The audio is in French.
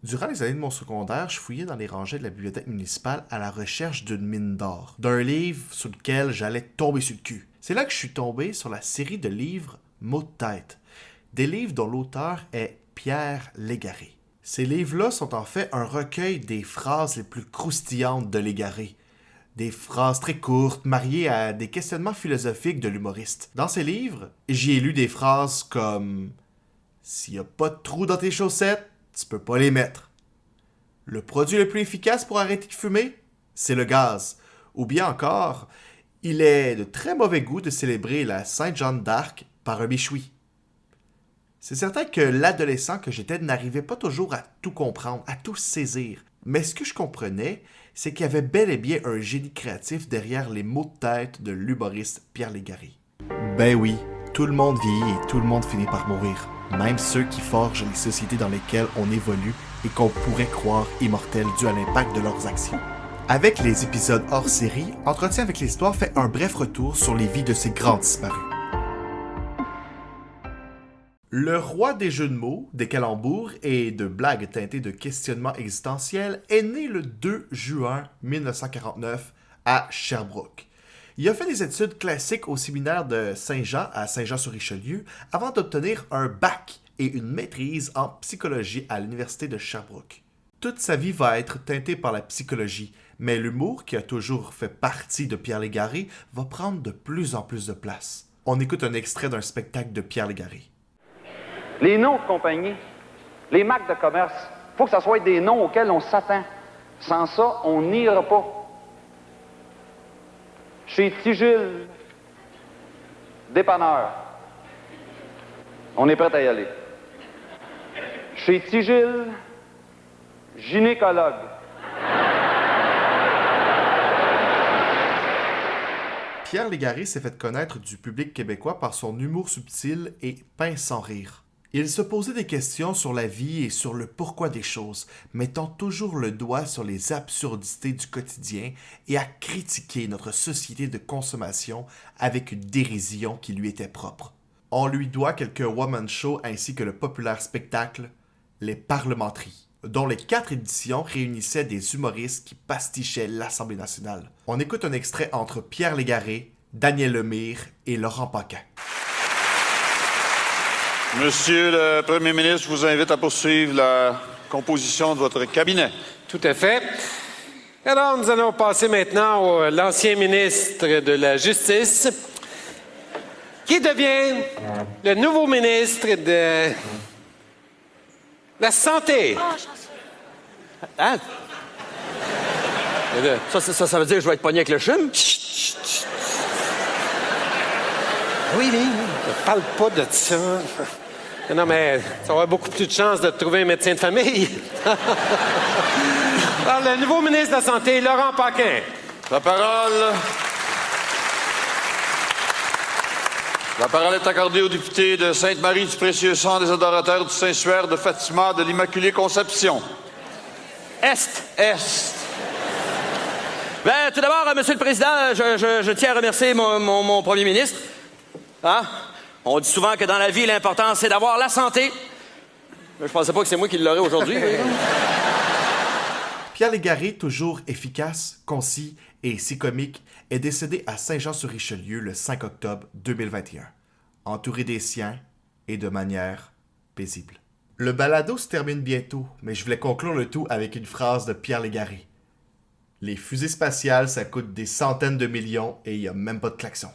Durant les années de mon secondaire, je fouillais dans les rangées de la bibliothèque municipale à la recherche d'une mine d'or, d'un livre sur lequel j'allais tomber sur le cul. C'est là que je suis tombé sur la série de livres Mots de tête, des livres dont l'auteur est Pierre Légaré. Ces livres-là sont en fait un recueil des phrases les plus croustillantes de Légaré. Des phrases très courtes, mariées à des questionnements philosophiques de l'humoriste. Dans ces livres, j'y ai lu des phrases comme « S'il n'y a pas de trou dans tes chaussettes, tu peux pas les mettre. Le produit le plus efficace pour arrêter de fumer, c'est le gaz. » Ou bien encore « Il est de très mauvais goût de célébrer la Sainte-Jeanne d'Arc par un méchoui. » C'est certain que l'adolescent que j'étais n'arrivait pas toujours à tout comprendre, à tout saisir. Mais ce que je comprenais, c'est qu'il y avait bel et bien un génie créatif derrière les mots de tête de l'humoriste Pierre Légaré. Ben oui, tout le monde vieillit et tout le monde finit par mourir. Même ceux qui forgent les sociétés dans lesquelles on évolue et qu'on pourrait croire immortels dû à l'impact de leurs actions. Avec les épisodes hors série, Entretien avec l'histoire fait un bref retour sur les vies de ces grands disparus. Le roi des jeux de mots, des calembours et de blagues teintées de questionnements existentiels est né le 2 juin 1949 à Sherbrooke. Il a fait des études classiques au séminaire de Saint-Jean à Saint-Jean-sur-Richelieu avant d'obtenir un bac et une maîtrise en psychologie à l'université de Sherbrooke. Toute sa vie va être teintée par la psychologie, mais l'humour qui a toujours fait partie de Pierre Légaré va prendre de plus en plus de place. On écoute un extrait d'un spectacle de Pierre Légaré. Les noms de compagnie, les marques de commerce, il faut que ça soit des noms auxquels on s'attend. Sans ça, on n'ira pas. Chez Tigil, dépanneur, on est prêt à y aller. Chez Tigil, gynécologue. Pierre Légaré s'est fait connaître du public québécois par son humour subtil et pince sans rire. Il se posait des questions sur la vie et sur le pourquoi des choses, mettant toujours le doigt sur les absurdités du quotidien et à critiquer notre société de consommation avec une dérision qui lui était propre. On lui doit quelques one-man shows ainsi que le populaire spectacle Les Parlementeries, dont les 4 éditions réunissaient des humoristes qui pastichaient l'Assemblée nationale. On écoute un extrait entre Pierre Légaré, Daniel Lemire et Laurent Paquin. Monsieur le Premier ministre, je vous invite à poursuivre la composition de votre cabinet. Tout à fait. Alors, nous allons passer maintenant à l'ancien ministre de la Justice, qui devient le nouveau ministre de la Santé. Hein? Ça veut dire que je vais être pogné avec le chum? Oui. Ne parle pas de ça. Non, mais ça va avoir beaucoup plus de chances de trouver un médecin de famille. Alors, le nouveau ministre de la Santé, Laurent Paquin. La parole est accordée au député de Sainte-Marie du Précieux Sang des Adorateurs du Saint-Suaire de Fatima de l'Immaculée Conception. Est. Ben, tout d'abord, Monsieur le Président, je tiens à remercier mon Premier ministre. Hein? On dit souvent que dans la vie, l'important, c'est d'avoir la santé. Mais je pensais pas que c'est moi qui l'aurais aujourd'hui. Pierre Légaré, toujours efficace, concis et si comique, est décédé à Saint-Jean-sur-Richelieu le 5 octobre 2021, entouré des siens et de manière paisible. Le balado se termine bientôt, mais je voulais conclure le tout avec une phrase de Pierre Légaré. Les fusées spatiales, ça coûte des centaines de millions et il n'y a même pas de klaxon.